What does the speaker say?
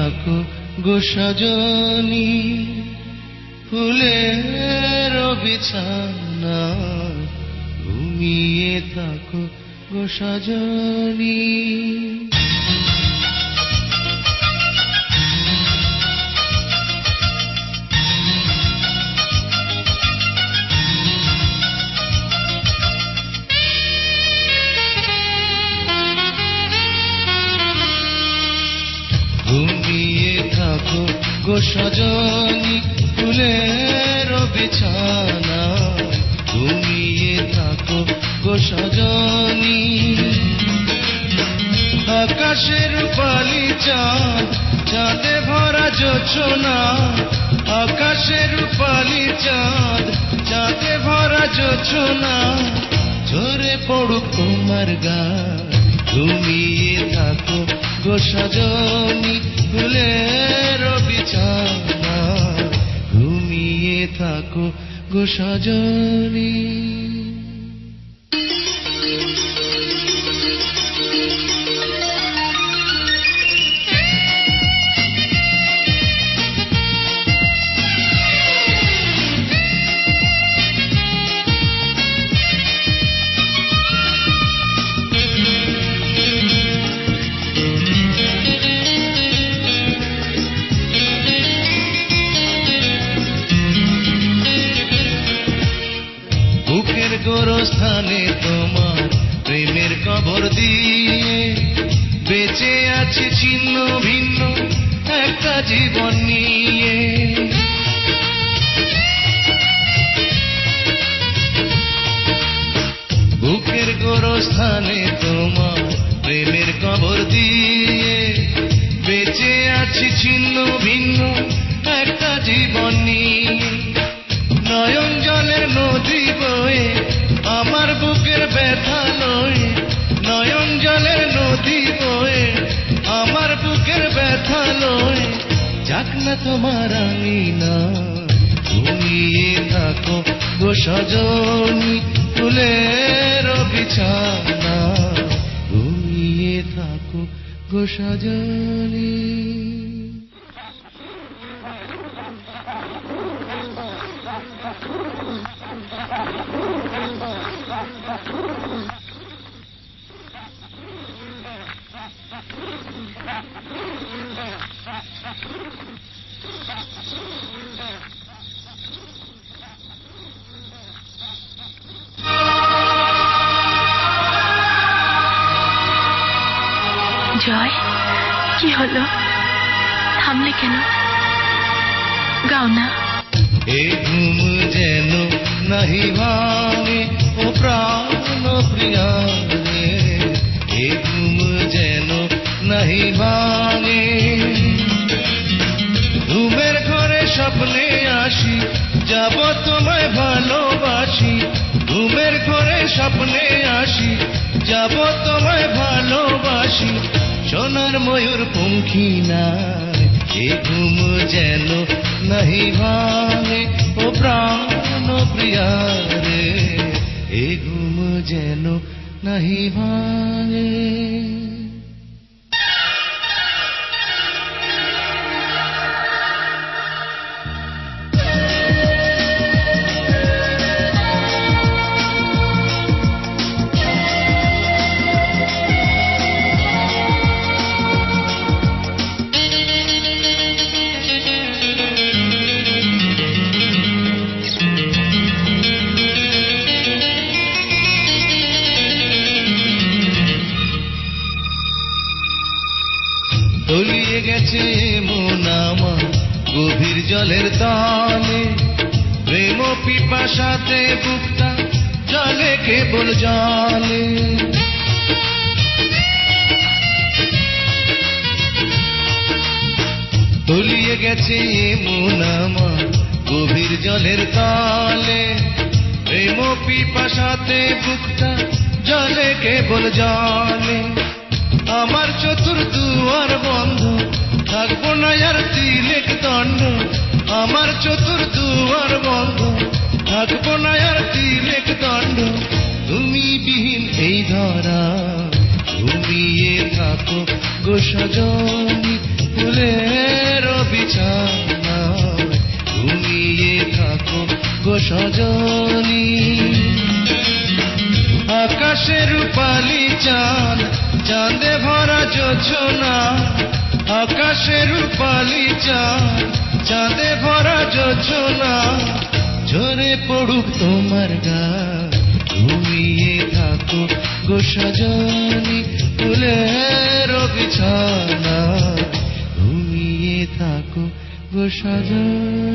থাকো গো সজনী, ফুলের বিছানা ঘুমিয়ে থাকো গো সজনী। ঘুমিয়ে থাকো গো সজনী, ফুলের বিছানা ঘুমিয়ে থাকো গো সজনী। আকাশের রূপালি চাঁদ, চাঁদে ভরা জোছনা, আকাশের রূপালি চাঁদ, চাঁদে ভরা জোছনা, ঝরে পড়ুক তোমার গায়ে। ঘুমিয়ে থাকো গো সজনী, ফুলের বিছানা ঘুমিয়ে থাকো গো সজনী। বুকের গোরস্থানে তোমার প্রেমের কবর দিয়ে বেঁচে আছি ছিন্ন ভিন্ন একটা জীবন নিয়ে। বুকের গোরস্থানে তোমার প্রেমের কবর দিয়ে বেঁচে আছি ছিন্ন ভিন্ন একটা জীবন নিয়ে। নয়ন জলের নদী বয়ে আমার বুকের ব্যথা নয়, নয়ন জলের নদী বয়ে আমার বুকের ব্যথা নয়, যাক না তোমার আঙিনা। ঘুমিয়ে থাকো গো সজনী, ফুলের বিছানা ঘুমিয়ে থাকো গো সজনী। জয়, কি হলো? থামলে কেন? গাও না। এ ঘুম যেন নাহি ভাঙে ও প্রাণ প্রিয়া রে, এ ঘুম যেন নাহি ভাঙে। ঘুমের ঘরে স্বপ্নে আসি, যাব তোমায় ভালোবাসি। ঘুমের ঘরে স্বপ্নে আসি, যাব তোমায় ভালোবাসি। সোনার ময়ূর পঙ্খী নাই, এ ঘুম যেন নাহি ভাঙে ও প্রাণ প্রিয়া রে, এ ঘুম যেন নাহি ভাঙে। তলিয়ে গেছে মন আমার গভীর জলের তলে, প্রেম পিপাসাতে বুকটা জলে কেবল জলে। তলিয়ে গেছে মন আমার গভীর জলের তলে, প্রেম পিপাসাতে বুকটা জলে কেবল জলে। আমার চতুর্দুয়ার বন্ধ, থাকবো না আর তিলেক দণ্ড। আমার চতুর্দুয়ার বন্ধ, থাকবো না আর তিলেক দণ্ড। তুমি বিহীন এই ধরা, ঘুমিয়ে থাকো গো সজনী, ফুলের বিছানায় ঘুমিয়ে থাকো গো সজনী। আকাশে রূপালি চাঁদ, চাঁদে ভরা যোছনা, আকাশে রূপালি চাঁদ, চাঁদে ভরা যোছনা, ঝরে পড়ুক তোমার গায়ে ঘুমিয়ে থাকো গো সজনী। ফুলের বিছানা ঘুমিয়ে থাকো গো সজনী।